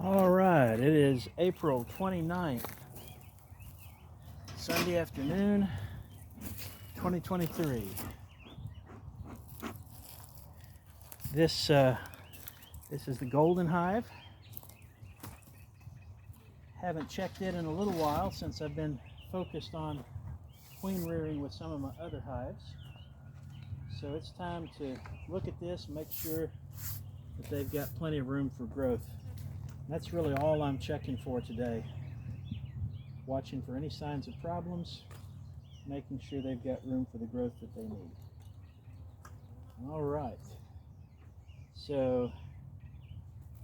All right, it is April 29th, Sunday afternoon, 2023. This is the golden hive. Haven't checked it in a little while since I've been focused on queen rearing with some of my other hives. So it's time to look at this and make sure that they've got plenty of room for growth. That's really all I'm checking for today. Watching for any signs of problems, making sure they've got room for the growth that they need. All right. So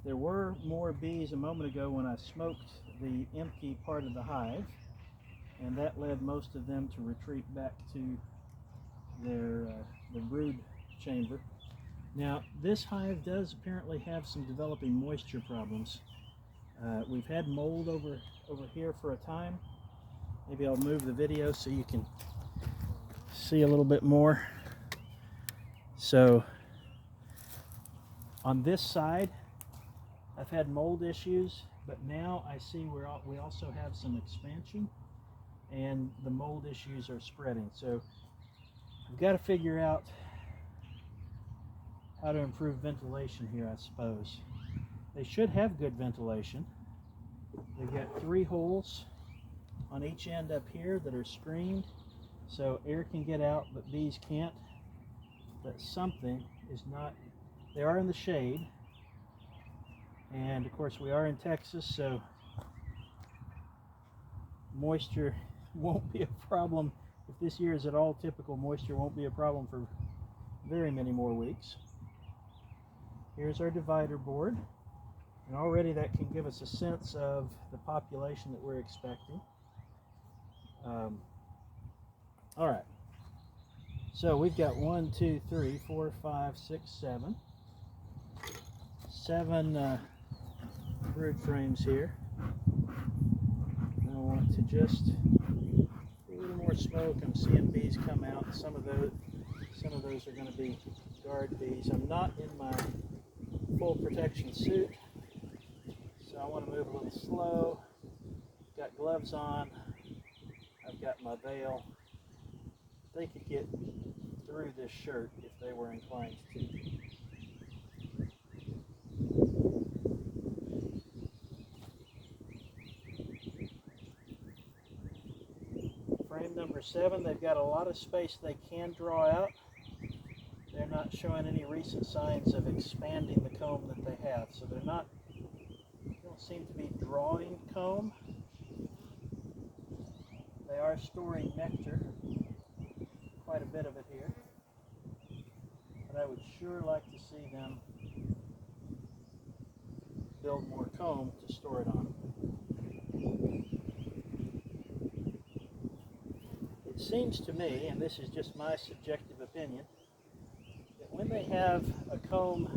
there were more bees a moment ago when I smoked the empty part of the hive, and that led most of them to retreat back to the brood chamber. Now, this hive does apparently have some developing moisture problems. We've had mold over here for a time. Maybe I'll move the video so you can see a little bit more. So on this side, I've had mold issues, but now I see we also have some expansion and the mold issues are spreading. So I've got to figure out how to improve ventilation here, I suppose. They should have good ventilation. They've got 3 holes on each end up here that are screened, so air can get out, but bees can't. But something is not. They are in the shade, and of course we are in Texas, so moisture won't be a problem. If this year is at all typical, moisture won't be a problem for very many more weeks. Here's our divider board. And already that can give us a sense of the population that we're expecting. All right. So we've got 1, 2, 3, 4, 5, 6, 7. 7 brood frames here. I want to just a little more smoke. I'm seeing bees come out. Some of those are going to be guard bees. I'm not in my full protection suit, so I want to move a little slow. Got gloves on. I've got my veil. They could get through this shirt if they were inclined to. Frame number 7, they've got a lot of space they can draw out. They're not showing any recent signs of expanding the comb that they have, so they don't seem to be drawing comb. They are storing nectar, quite a bit of it here, but I would sure like to see them build more comb to store it on. It seems to me, and this is just my subjective opinion, that when they have a comb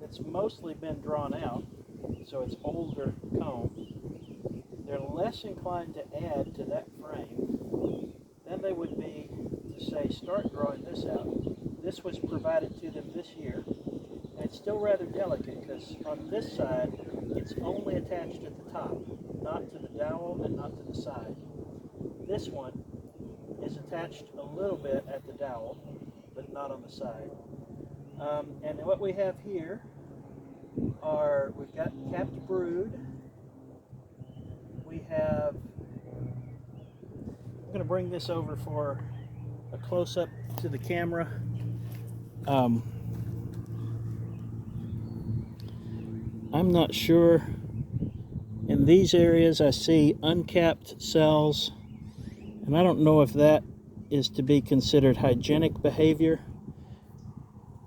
that's mostly been drawn out, so it's older comb, they're less inclined to add to that frame than they would be to say, start drawing this out. This was provided to them this year, and it's still rather delicate because on this side, it's only attached at the top, not to the dowel and not to the side. This one is attached a little bit at the dowel, but not on the side. And what we have here we've got capped brood. I'm going to bring this over for a close-up to the camera. I'm not sure. In these areas I see uncapped cells, and I don't know if that is to be considered hygienic behavior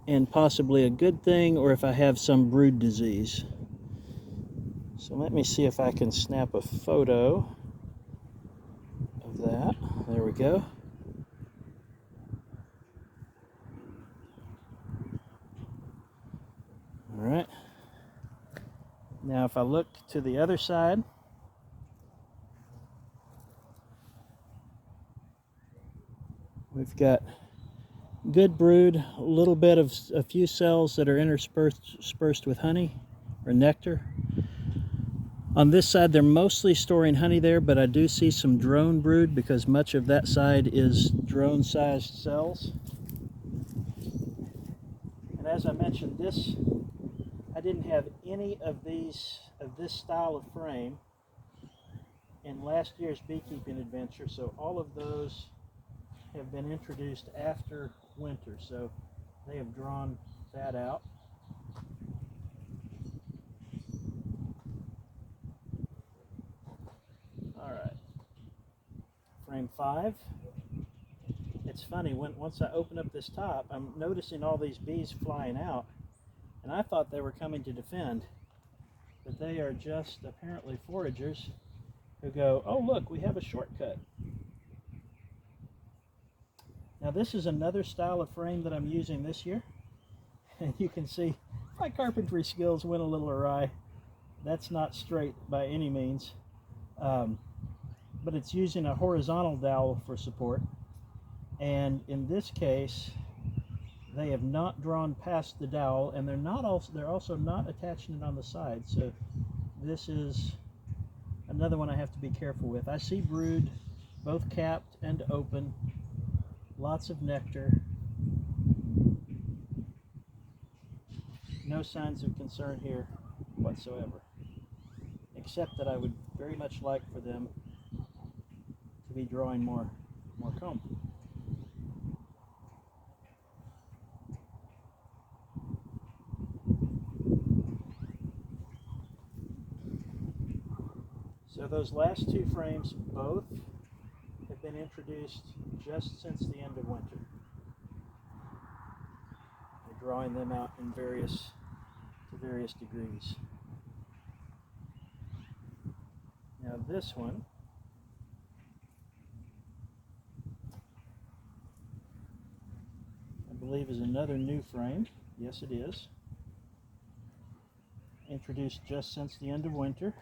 and possibly a good thing, or if I have some brood disease. So let me see if I can snap a photo of that. There we go. All right. Now if I look to the other side, we've got good brood, a little bit of a few cells that are interspersed with honey or nectar. On this side, they're mostly storing honey there, but I do see some drone brood because much of that side is drone-sized cells. And as I mentioned, I didn't have any of this style of frame in last year's beekeeping adventure, so all of those have been introduced after winter, so they have drawn that out. All right, frame 5. It's funny, once I open up this top, I'm noticing all these bees flying out, and I thought they were coming to defend, but they are just apparently foragers who go, oh look, we have a shortcut. Now this is another style of frame that I'm using this year, and you can see my carpentry skills went a little awry. That's not straight by any means, but it's using a horizontal dowel for support, and in this case they have not drawn past the dowel, and they're also not attaching it on the side, so this is another one I have to be careful with. I see brood, both capped and open, lots of nectar, no signs of concern here whatsoever, except that I would very much like for them to be drawing more comb. So those last 2 frames both have been introduced just since the end of winter. We're drawing them out in various degrees. Now this one, I believe, is another new frame. Yes, it is. Introduced just since the end of winter.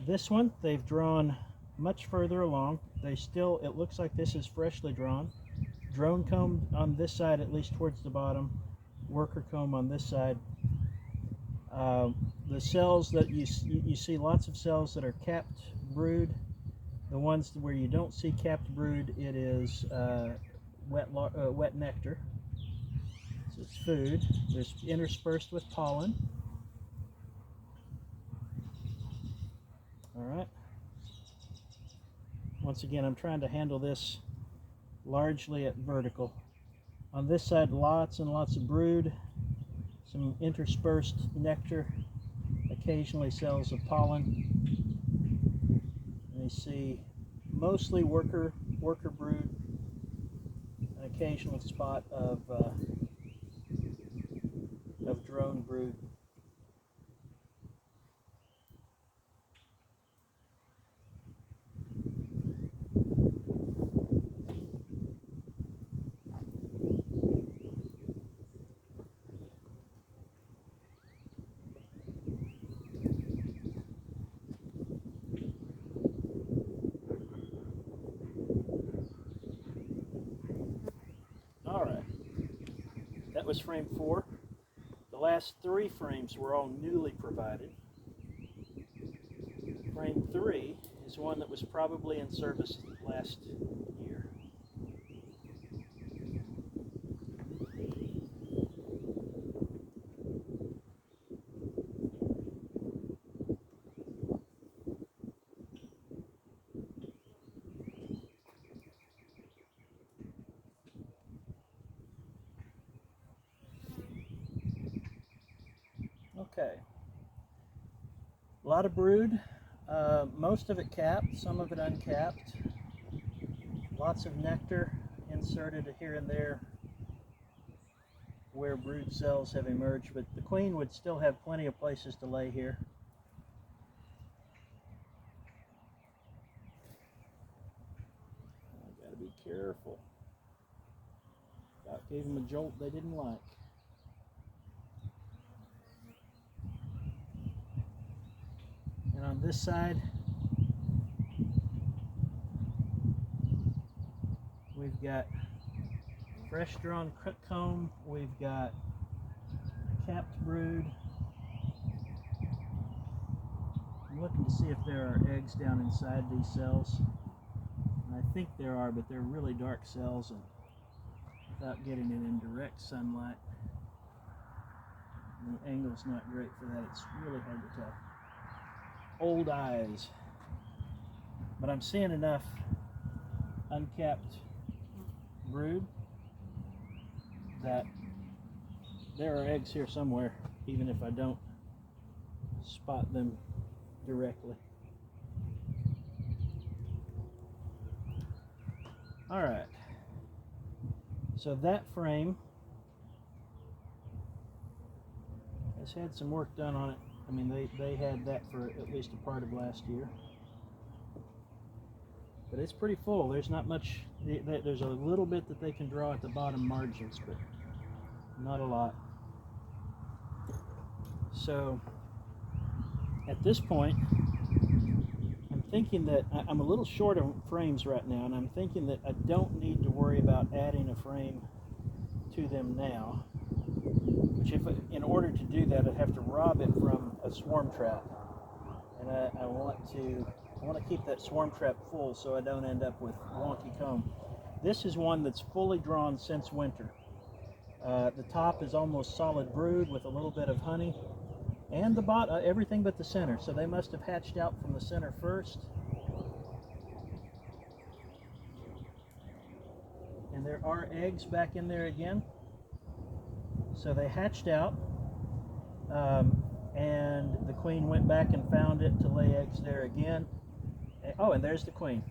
This one, they've drawn much further along. It looks like this is freshly drawn. Drone comb on this side, at least towards the bottom. Worker comb on this side. The cells that you see lots of cells that are capped brood. The ones where you don't see capped brood, it is wet nectar. So it's food. There's interspersed with pollen. All right. Once again, I'm trying to handle this largely at vertical. On this side, lots and lots of brood, some interspersed nectar, occasionally cells of pollen. And you see mostly worker brood, an occasional spot of drone brood. Alright, that was frame 4. The last 3 frames were all newly provided. Frame 3 is one that was probably in service last year. Okay, a lot of brood, most of it capped, some of it uncapped, lots of nectar inserted here and there where brood cells have emerged, but the queen would still have plenty of places to lay here. I gotta be careful. About gave them a jolt they didn't like. And on this side, we've got fresh drawn comb, we've got capped brood, see if there are eggs down inside these cells. And I think there are, but they're really dark cells, and without getting it in direct sunlight, the angle's not great for that. It's really hard to tell. Old eyes. But I'm seeing enough uncapped brood that there are eggs here somewhere, even if I don't spot them directly. All right, so that frame has had some work done on it. I mean, they had that for at least a part of last year, but it's pretty full. There's not much, there's a little bit that they can draw at the bottom margins, but not a lot. So at this point, I'm thinking that I'm a little short of frames right now, and I'm thinking that I don't need to worry about adding a frame to them now, which in order to do that, I'd have to rob it from a swarm trap, and I want to keep that swarm trap full so I don't end up with wonky comb. This is one that's fully drawn since winter. The top is almost solid brood with a little bit of honey, and the bottom, everything but the center. So they must have hatched out from the center first. And there are eggs back in there again. So they hatched out, and the queen went back and found it to lay eggs there again. Oh, and there's the queen.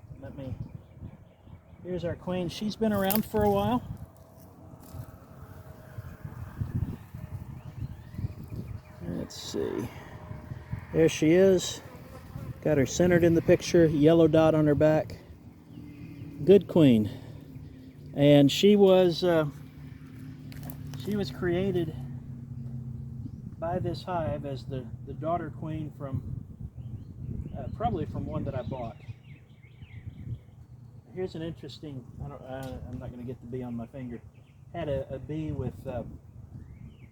Here's our queen. She's been around for a while. Let's see. There she is. Got her centered in the picture, yellow dot on her back. Good queen. And she was created by this hive as the daughter queen from probably from one that I bought. Here's an interesting, I'm not going to get the bee on my finger. Had a bee with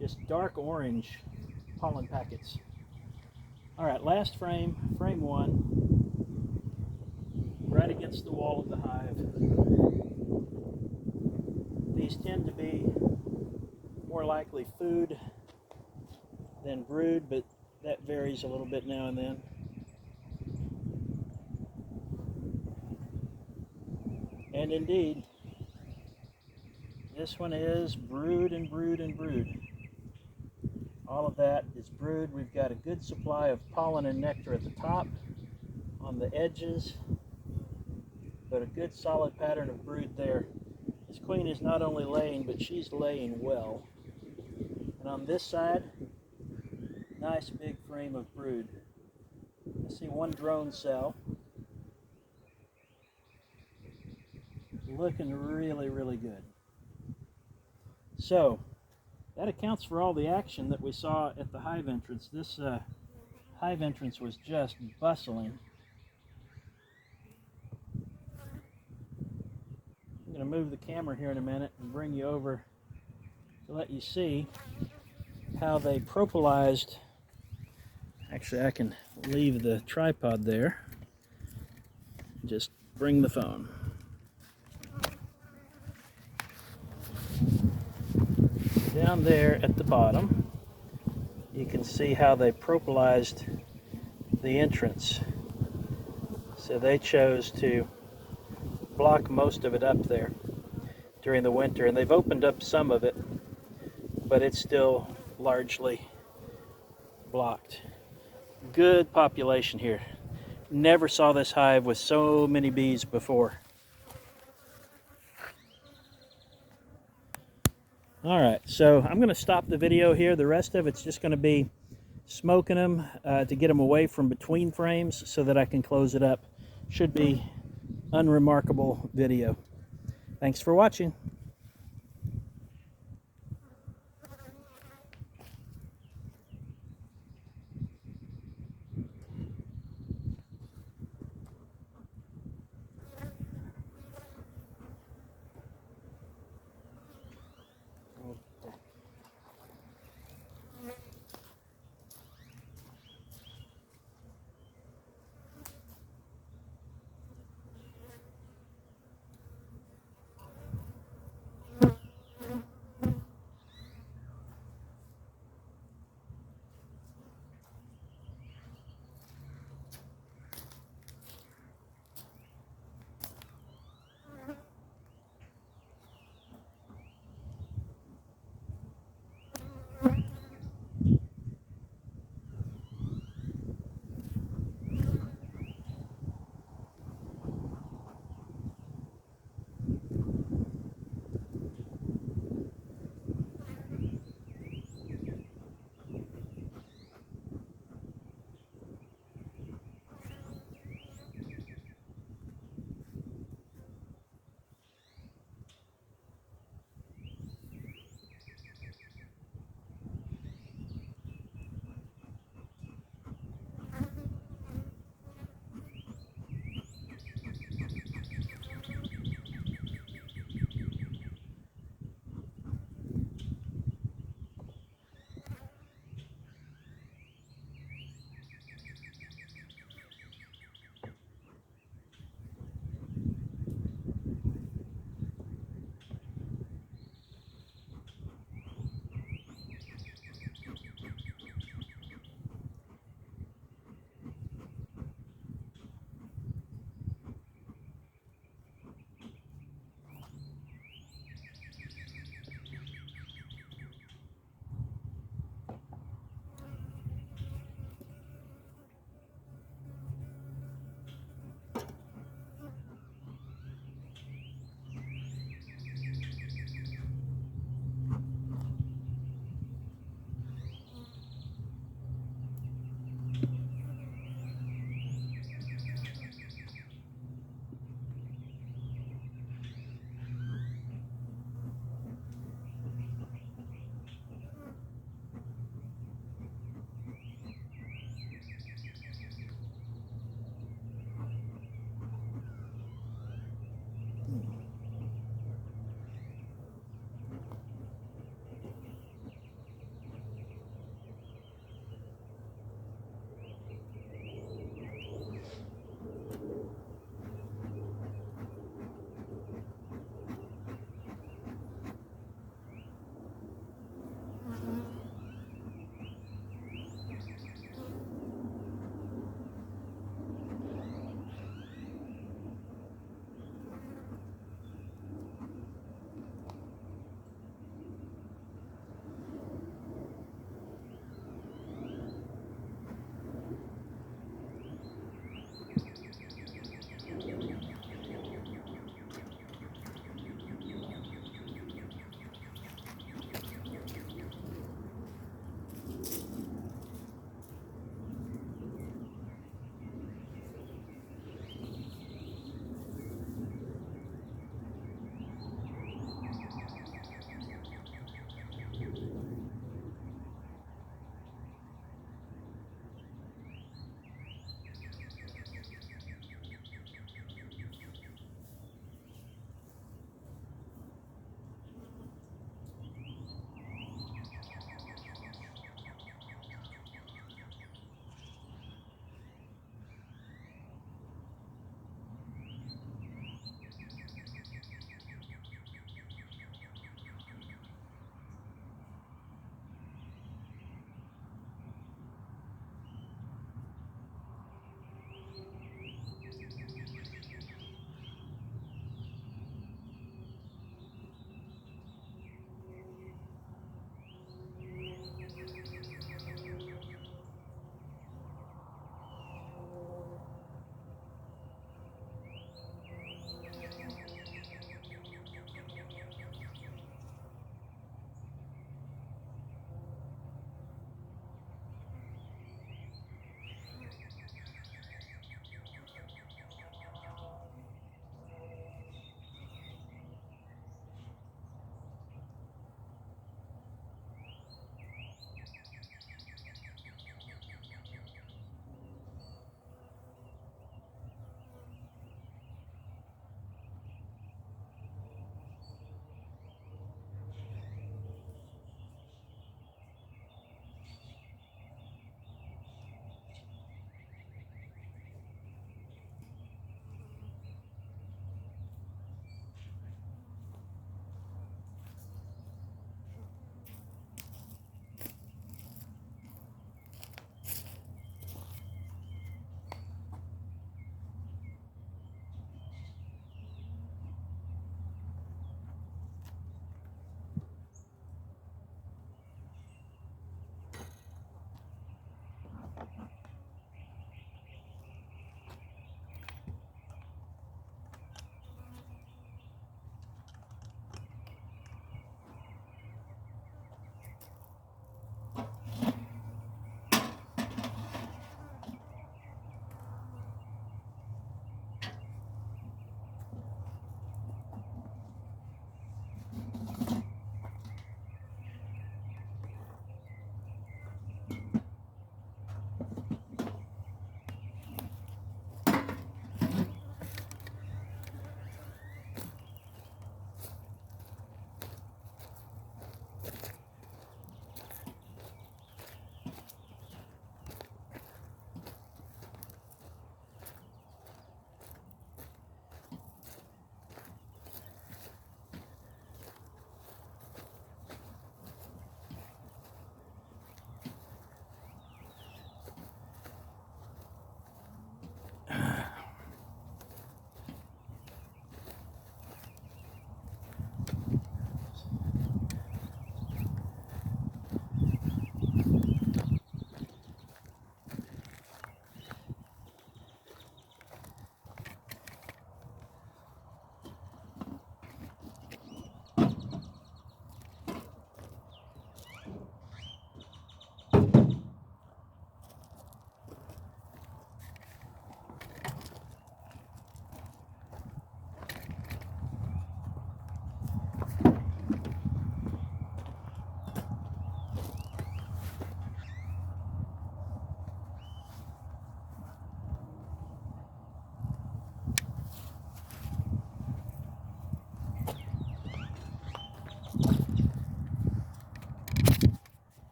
just dark orange pollen packets. All right, last frame, frame one, right against the wall of the hive. These tend to be more likely food than brood, but that varies a little bit now and then. And indeed, this one is brood and brood and brood. All of that is brood. We've got a good supply of pollen and nectar at the top, on the edges, but a good solid pattern of brood there. This queen is not only laying, but she's laying well. And on this side, nice big frame of brood. I see one drone cell. Looking really, really good. So that accounts for all the action that we saw at the hive entrance. This hive entrance was just bustling. I'm going to move the camera here in a minute and bring you over to let you see how they propolized. Actually, I can leave the tripod there. Just bring the phone. Down there at the bottom, you can see how they propolized the entrance. So they chose to block most of it up there during the winter, and they've opened up some of it, but it's still largely blocked. Good population here. Never saw this hive with so many bees before. All right, so I'm going to stop the video here. The rest of it's just going to be smoking them to get them away from between frames so that I can close it up. Should be unremarkable video. Thanks for watching.